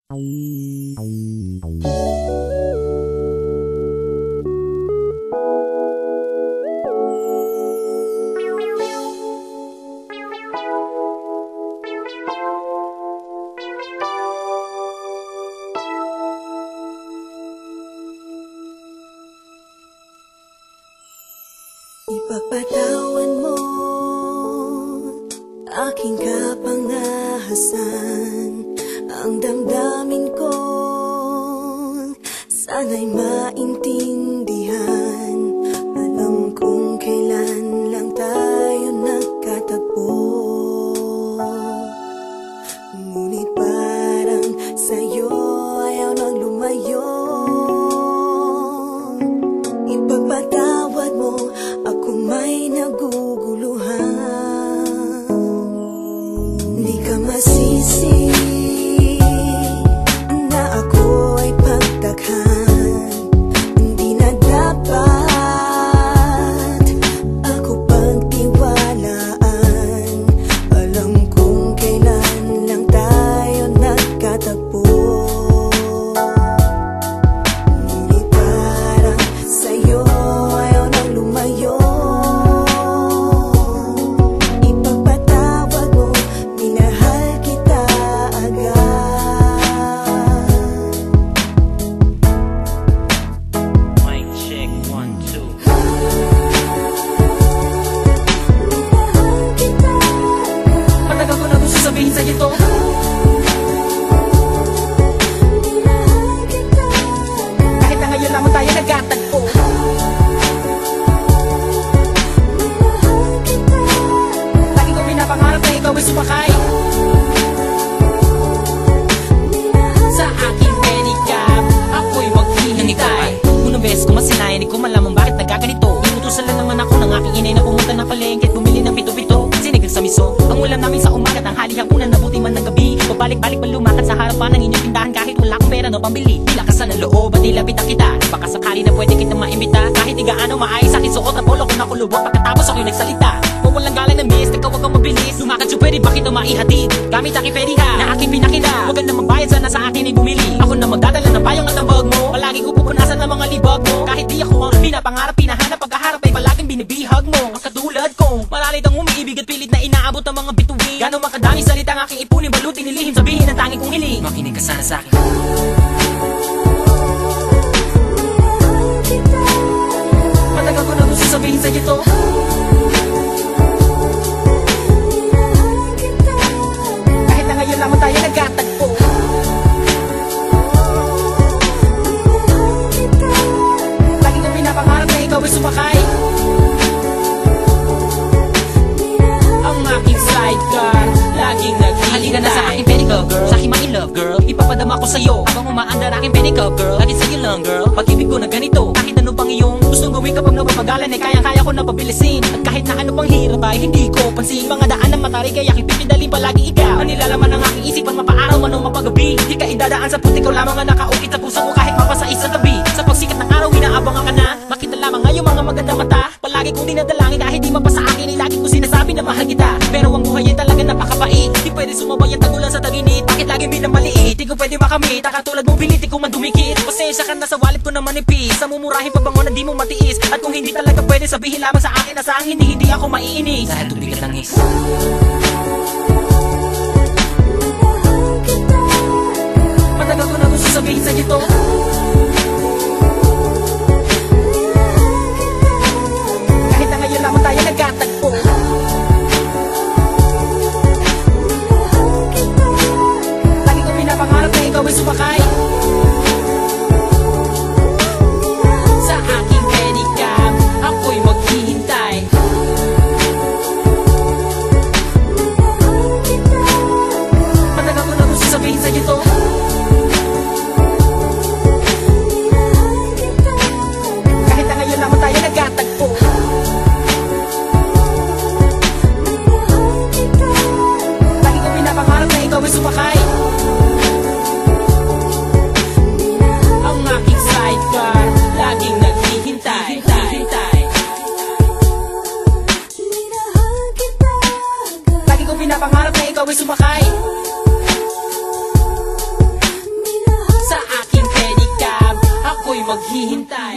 Ipapatawan mo aking kapangahasan, ang damdamin ko sana'y maintindihan. Alam kong kailan lang tayo nagkatagpo, ngunit parang sa'yo ayaw nang lumayo. Ipagpatawad mo akong may naguguluhan. Di ka masisi na ako ay pagtakhan. Hindi na dapat ako pagtiwalaan. Alam kong kailan lang tayo nagkatagpo, ngunit parang sa'yo ayaw nang lumayo. Ipagpatawad mo, minahal kita agad. Mic check 1, 2. Matagal ko na gusto sabihin sa'yo to. Kahit na ngayon lamang tayo nagkatagpo, lagi ko pinapangarap na ikaw ay sumakay sa aking pedicab. Ako'y maghihintay. Unang beses ko masinayan, di ko malamang bakit nagkaganito. Inutusan lang naman ako ng aking inay na pumunta ng palengke at bumili ng pito-pito. Sinigang sa miso, ang ulam namin sa umaga, tanghali, hapunan, nabuti man ng gabi. Pabalik-balik pa lumakad sa harapan ng inyong tindahan kahit wala akong pera no pambili. Nilakasan ng loob at nilapitan kita. Baka sakali na pwede kita maimbita. Kahit di gaano maayos aking suot ang polo ko nakulubot. Pagkatapos ako'y nagsalita, kung walang galang ng miss, ikaw wag kang mabilis. Lumakad so pwede bakit maihatid gamit aking pediha na aking pinakita. Huwag na magbayad, sana sa akin ay bumili. Ako na magdadala ng payong at ang bag mo. Palagi ko pupunasan ng mga libag mo. Kahit di ako ang pinapangarap, pinahanap, pagkaharap ay palaging binibihag mo. Ang katulad kong malalit ang umiibig at pilit na inaabot ang mga bituin. Gano'ng makadaming salita ang aking ipunin, balutin, nilihim, sabihin ang tanging kong hiling. Makinig ka sana sa akin. Matagal ko na gusto sabihin sa'yo to. Kahit na ngayon lamang tayo nagkatagpo, lagi ko pinapangarap na ikaw ay sumakay ang aking sidecar, laging naghihintay. Halika na sa aking pedicab girl, sa aking ma-in-love girl. Ipapadama ko sa'yo habang umaandar aking pedicab girl. Lagi sa'yo lang girl, pag-ibig ko na ganito. Kahit ano pang iyong gustong gawin kapag napapagalan ay kayang-kaya ko na pabilisin. At kahit na ano pang hirap ay hindi ko pansin. Mga daan ng matarik ay aking pipidalin palagi ikaw. Ang nilalaman ng aking isipan mapaaraw man o mapagabi. Di ka idadaan sa puti, ikaw lamang ang nakaukit sa puso ko kahit mapasais sa tabi. Sa pagsikat ng araw inaabangan ka na. Makita lamang ngayong mga maganda mata. Palagi kong dinadalangin kahit di mapasa akin ay lagi ko sinasabi na mahal kita. Pero ang buhay ay talaga napakabait. Di pwede sumabay ang tagulan sa taginit. Bakit lagi minamaliit? Di ko pwede makamit. Katulad mong pilit, di ko man dumikit. Pasensya ka na sa wallet ko na manipis. Sa mumurahin pabango na di mo matiis. At kung hindi talaga pwede, sabihin lamang sa akin na sa ang hindi ako maiinis. Dahil tubig at langis. Matagal ko na gusto sabihin sa'yo to. Kahit na ngayon lamang tayo nagkatagpo, lagi ko pinapangarap na ikaw ay sumakay sa aking pedicab. Ako'y maghihintay. Matagal ko na gusto sabihin sa'yo to. Kahit na ngayon lamang tayo nagkatagpo, lagi ko pinapangarap na ikaw ay sumakay maghihintay.